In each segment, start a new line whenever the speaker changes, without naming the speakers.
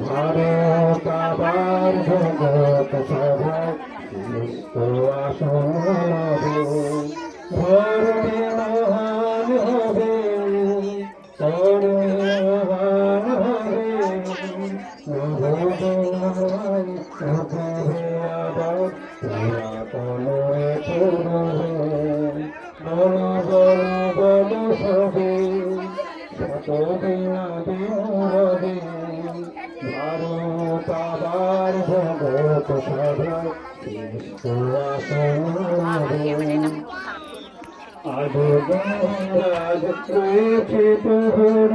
ভারত আবার জগৎ সভায় আসন হবে, ধর্মে মহান হবে, কর্মে মহান হবে, নবদোলায় উঠবে আবার পুরাতন পুরবে, বল বল বল সবে শতদিনাবে, ভারত আবার জগৎ সভায় আসন হবে। আজো গঙ্গাজ রয়েছে তোর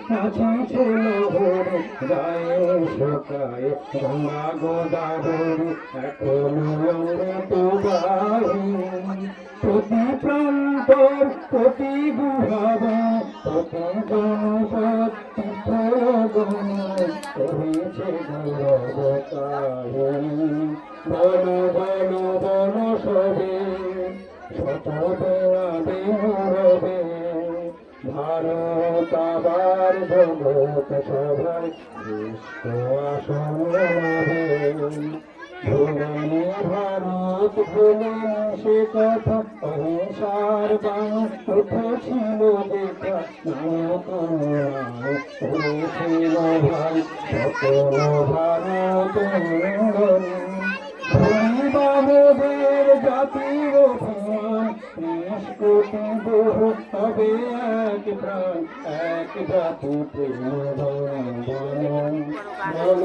কাছে ছিল ভোর, গায়ে শোকায় গঙ্গা গোদাবর, এখনো অমৃত বাহী প্রতি প্রান্তর প্রতি গুহাব প্রতি জনপদ হয়েছে গৌরব কাহিনী। বল বল বল সবে শতদিনাবে হবে, ভারত আবার জগৎ সভায় আসন হবে। ভুলেনি ভারত ভুলেনি সে কথা, অহিংসার বাণ উঠেছিল দেখা, নায়ক হয়েছিল ভাই সকল ভারত ভূমিবাবুদের জাতির অভিমান, ৩০ কোটি বহু হবে এক প্রাণ, এক জাতি প্রেম বল